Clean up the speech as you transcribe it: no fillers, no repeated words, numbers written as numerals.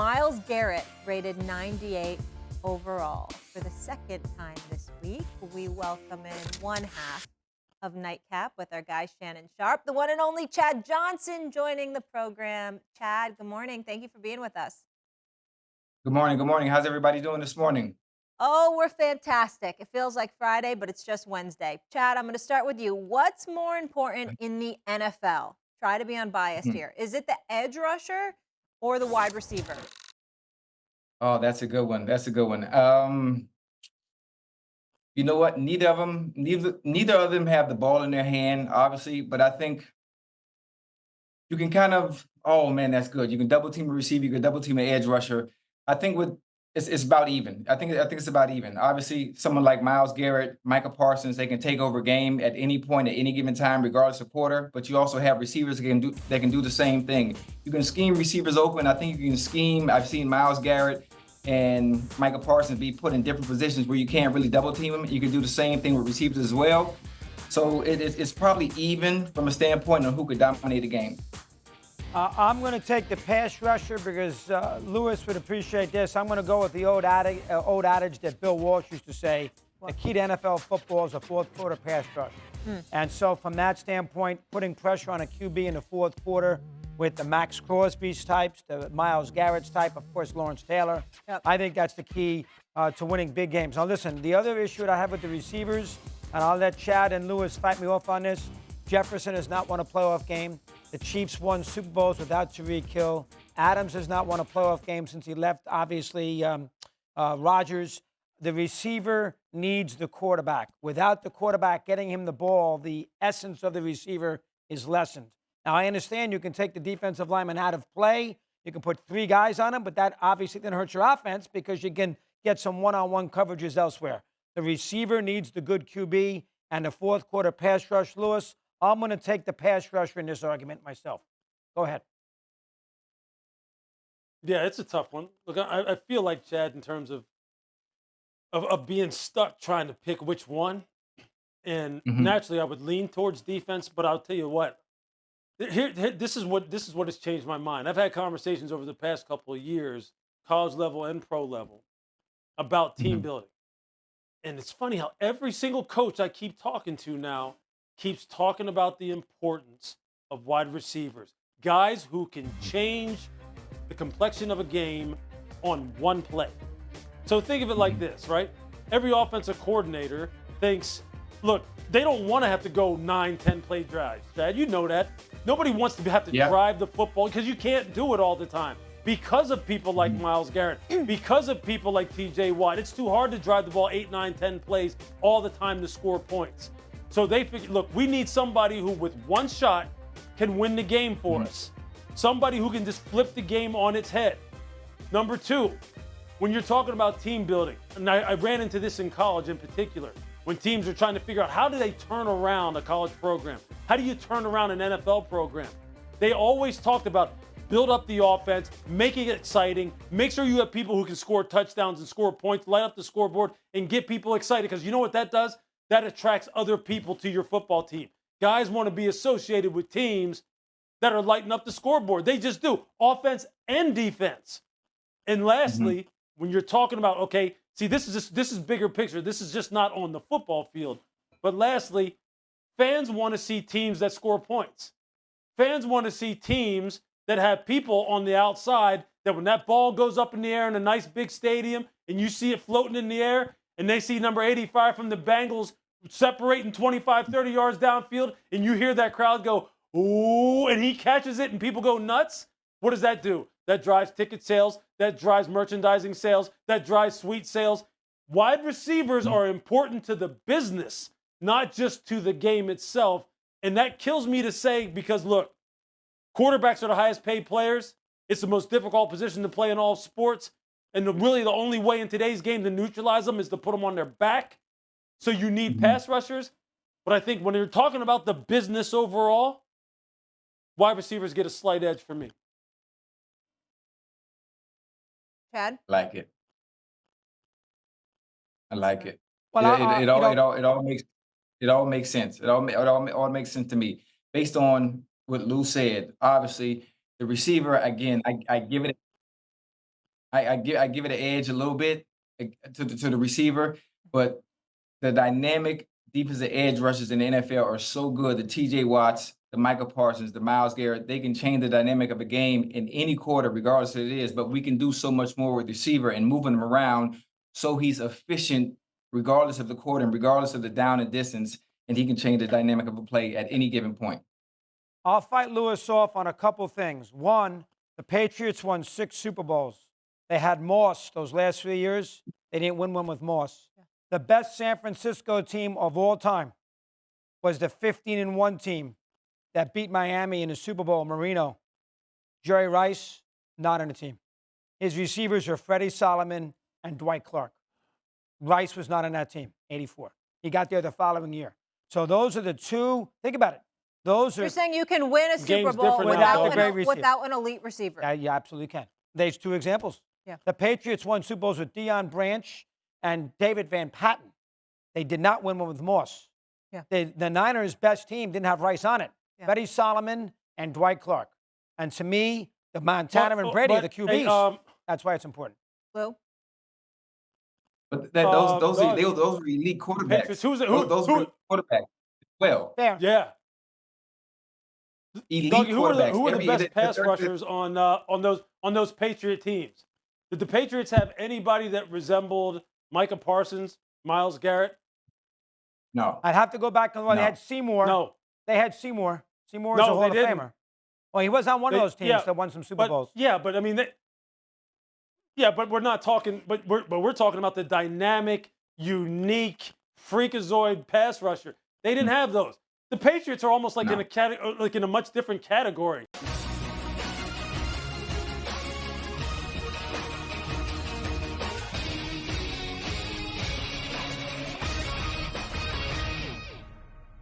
Myles Garrett rated 98 overall. For the second time this week, we welcome in one half of Nightcap with our guy Shannon Sharp, the one and only Chad Johnson joining the program. Chad, good morning. Thank you for being with us. Good morning. Good morning. How's everybody doing this morning? Oh, we're fantastic. It feels like Friday, but it's just Wednesday. Chad, I'm going to start with you. What's more important in the NFL? Try to be unbiased Mhm. here. Is it the edge rusher or the wide receiver? Oh, that's a good one. That's a good one. You know what? Neither of them have the ball in their hand, obviously, but I think you can kind of, oh man, that's good. You can double team a receiver, you can double team an edge rusher. I think with it's about even. I think it's about even. Obviously, someone like Miles Garrett, Michael Parsons, they can take over a game at any point at any given time, regardless of quarter. But you also have receivers that can do the same thing. You can scheme receivers open. I think you can scheme. I've seen Miles Garrett and Michael Parsons be put in different positions where you can't really double team them. You can do the same thing with receivers as well. So it's probably even from a standpoint of who could dominate a game. I'm going to take the pass rusher because Lewis would appreciate this. I'm going to go with the old adage that Bill Walsh used to say: the key to NFL football is a fourth quarter pass rush. And so, from that standpoint, putting pressure on a QB in the fourth quarter with the Max Crosby's types, the Myles Garrett's type, of course, Lawrence Taylor, Yep. I think that's the key to winning big games. Now, listen, the other issue that I have with the receivers, and I'll let Chad and Lewis fight me off on this: Jefferson has not won a playoff game. The Chiefs won Super Bowls without Tyreek Hill. Adams has not won a playoff game since he left, obviously, Rodgers. The receiver needs the quarterback. Without the quarterback getting him the ball, the essence of the receiver is lessened. Now, I understand you can take the defensive lineman out of play. You can put three guys on him, but that obviously then hurts your offense because you can get some one-on-one coverages elsewhere. The receiver needs the good QB and the fourth quarter pass rush. Lewis, I'm going to take the pass rusher in this argument myself. Go ahead. Yeah, it's a tough one. Look, I feel like Chad in terms of being stuck trying to pick which one, and Mhm. naturally I would lean towards defense. But I'll tell you what, this is what has changed my mind. I've had conversations over the past couple of years, college level and pro level, about team Mhm. building, and it's funny how every single coach I keep talking to now keeps talking about the importance of wide receivers, guys who can change the complexion of a game on one play. So think of it like Mhm. this, right? Every offensive coordinator thinks, look, they don't want to have to go 9, 10 play drives. Chad, you know that. Nobody wants to have to Yeah. drive the football because you can't do it all the time. Because of people like Mhm. Myles Garrett, because of people like TJ Watt, it's too hard to drive the ball 8, 9, 10 plays all the time to score points. So they figure, look, we need somebody who, with one shot, can win the game for Mhm. us. Somebody who can just flip the game on its head. Number two, when you're talking about team building, and I ran into this in college in particular, when teams are trying to figure out how do they turn around a college program? How do you turn around an NFL program? They always talked about build up the offense, make it exciting, make sure you have people who can score touchdowns and score points, light up the scoreboard, and get people excited. Because you know what that does? That attracts other people to your football team. Guys want to be associated with teams that are lighting up the scoreboard. They just do, offense and defense. And Mhm. lastly, when you're talking about, okay, see, this is bigger picture. This is just not on the football field. But lastly, fans want to see teams that score points. Fans want to see teams that have people on the outside that when that ball goes up in the air in a nice big stadium and you see it floating in the air and they see number 85 from the Bengals separating 25, 30 yards downfield and you hear that crowd go, ooh, and he catches it and people go nuts. What does that do? That drives ticket sales, that drives merchandising sales, that drives suite sales. Wide receivers Mhm. are important to the business, not just to the game itself. And that kills me to say because look, quarterbacks are the highest paid players. It's the most difficult position to play in all sports. And really, the only way in today's game to neutralize them is to put them on their back. So you need Mhm. pass rushers. But I think when you're talking about the business overall, wide receivers get a slight edge for me. Chad? Like it. I like Sure. it. Well, It it it all it all it all makes it all makes sense. It all makes sense to me based on what Lou said. Obviously, the receiver again, I give it. I give it an edge a little bit to the receiver, but the dynamic defensive edge rushers in the NFL are so good. The T.J. Watts, the Micah Parsons, the Myles Garrett, they can change the dynamic of a game in any quarter, regardless of what it is. But we can do so much more with the receiver and moving him around so he's efficient, regardless of the quarter and regardless of the down and distance, and he can change the dynamic of a play at any given point. I'll fight Lewis off on a couple things. One, the Patriots won 6 Super Bowls. They had Moss those last 3 years. They didn't win one with Moss. The best San Francisco team of all time was the 15-1 team that beat Miami in the Super Bowl, Marino. Jerry Rice, not on the team. His receivers are Freddie Solomon and Dwight Clark. Rice was not on that team, 84. He got there the following year. So those are the two. Think about it. Those are. You're saying you can win a Super Bowl different now, without an elite receiver. You absolutely can. There's 2 examples. Yeah. The Patriots won Super Bowls with Deion Branch and David Van Patten. They did not win one with Moss. Yeah. The Niners' best team didn't have Rice on it. Yeah. Freddie Solomon and Dwight Clark. And to me, the Montana and Brady are the QBs. That's why it's important. Lou? But those were elite quarterbacks. Patriots, those were quarterbacks as well. Fair. Yeah. Elite Dougie, quarterbacks. who are the best pass rushers on those Patriot teams? Did the Patriots have anybody that resembled Micah Parsons, Myles Garrett? No. I'd have to go back and look. No. They had Seymour. No. They had Seymour. Seymour is a Hall of Famer. Well, he was on one of those teams that won some Super Bowls. Yeah, but I mean, but we're not talking. But we're talking about the dynamic, unique, freakazoid pass rusher. They didn't have those. The Patriots are almost like in a much different category.